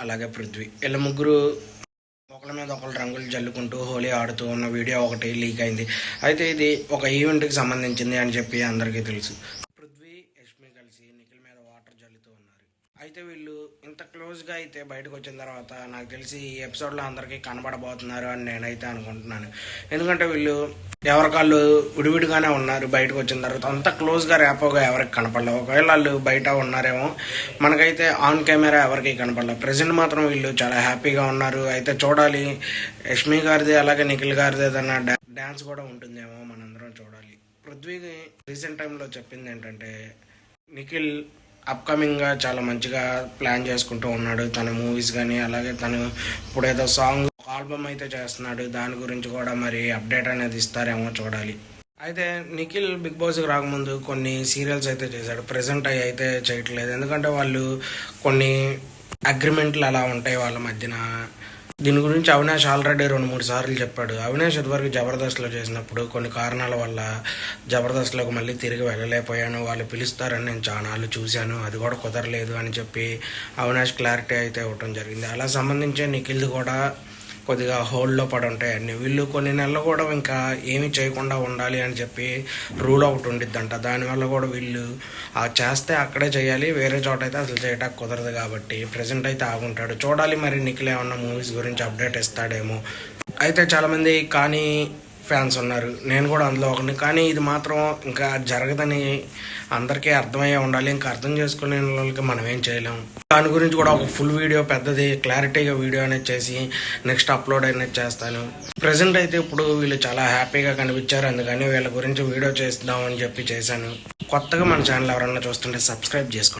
అలాగే పృథ్వీ వీళ్ళ ముగ్గురు ఒకళ్ళ మీద ఒకళ్ళు రంగులు జల్లుకుంటూ హోలీ ఆడుతూ ఉన్న వీడియో ఒకటి లీక్ అయింది. అయితే ఇది ఒక ఈవెంట్కి సంబంధించింది అని చెప్పి అందరికీ తెలుసు. పృథ్వీ యష్మి కలిసి నిఖిల్ మీద వాటర్ జల్లుతూ ఉన్నారు. అయితే వీళ్ళు ఇంత క్లోజ్గా అయితే బయటకు వచ్చిన తర్వాత నాకు తెలిసి ఈ ఎపిసోడ్లో అందరికీ కనబడబోతున్నారు అని నేనైతే అనుకుంటున్నాను. ఎందుకంటే వీళ్ళు ఎవరికాళ్ళు విడివిడిగానే ఉన్నారు. బయటకు వచ్చిన తర్వాత అంత క్లోజ్గా ర్యాపోగా ఎవరికి కనపడలేదు. ఒకవేళ వాళ్ళు బయట ఉన్నారేమో, మనకైతే ఆన్ కెమెరా ఎవరికి కనపడలేదు. ప్రజెంట్ మాత్రం వీళ్ళు చాలా హ్యాపీగా ఉన్నారు. అయితే చూడాలి, యష్మి గారిది అలాగే నిఖిల్ గారిది ఏదన్నా డ్యాన్స్ కూడా ఉంటుందేమో, మనందరం చూడాలి. పృథ్వీకి రీసెంట్ టైంలో చెప్పింది ఏంటంటే, నిఖిల్ అప్కమింగ్గా చాలా మంచిగా ప్లాన్ చేసుకుంటూ ఉన్నాడు తన మూవీస్ కానీ, అలాగే తను ఇప్పుడు ఏదో సాంగ్ ఆల్బమ్ అయితే చేస్తున్నాడు. దాని గురించి కూడా మరి అప్డేట్ అనేది ఇస్తారేమో చూడాలి. అయితే నిఖిల్ బిగ్ బాస్కి రాకముందు కొన్ని సీరియల్స్ అయితే చేశాడు. ప్రజెంట్ అవి అయితే చేయట్లేదు. ఎందుకంటే వాళ్ళు కొన్ని అగ్రిమెంట్లు అలా ఉంటాయి వాళ్ళ మధ్యన. దీని గురించి అవినాష్ ఆల్రెడీ 2-3 సార్లు చెప్పాడు. అవినాష్ ఇదివరకు జబర్దస్త్లో చేసినప్పుడు కొన్ని కారణాల వల్ల జబర్దస్త్లోకి మళ్ళీ తిరిగి వెళ్ళలేకపోయాను, వాళ్ళు పిలుస్తారని నేను చాలాలు చూశాను, అది కూడా కుదరలేదు అని చెప్పి అవినాష్ క్లారిటీ అయితే ఇవ్వటం జరిగింది. అలా సంబంధించి నిఖిల్ది కూడా కొద్దిగా హోల్డ్లో పడి ఉంటాయి అన్ని. వీళ్ళు కొన్ని నెలలు కూడా ఇంకా ఏమీ చేయకుండా ఉండాలి అని చెప్పి రూల్ ఒకటి ఉండిద్దంట. దానివల్ల కూడా వీళ్ళు చేస్తే అక్కడే చేయాలి, వేరే చోట అయితే అసలు చేయడానికి కుదరదు. కాబట్టి ప్రజెంట్ అయితే ఆగుంటాడు. చూడాలి మరి నిఖిల్ ఏమన్నా మూవీస్ గురించి అప్డేట్ ఇస్తాడేమో. అయితే చాలామంది కానీ ఫ్యాన్స్ ఉన్నారు, నేను కూడా అందులో ఒకటి. కానీ ఇది మాత్రం ఇంకా జరగదని అందరికీ అర్థమయ్యే ఉండాలి. ఇంకా అర్థం చేసుకునే వాళ్ళకి మనం ఏం చేయలేము. దాని గురించి కూడా ఒక ఫుల్ వీడియో, పెద్దది క్లారిటీగా వీడియో అనేది చేసి నెక్స్ట్ అప్లోడ్ అనేది చేస్తాను. ప్రజెంట్ అయితే ఇప్పుడు వీళ్ళు చాలా హ్యాపీగా కనిపించారు, అందుకని వీళ్ళ గురించి వీడియో చేద్దామని చెప్పి చేశాను. కొత్తగా మన ఛానల్ ఎవరన్నా చూస్తుంటే సబ్స్క్రైబ్ చేసుకోండి.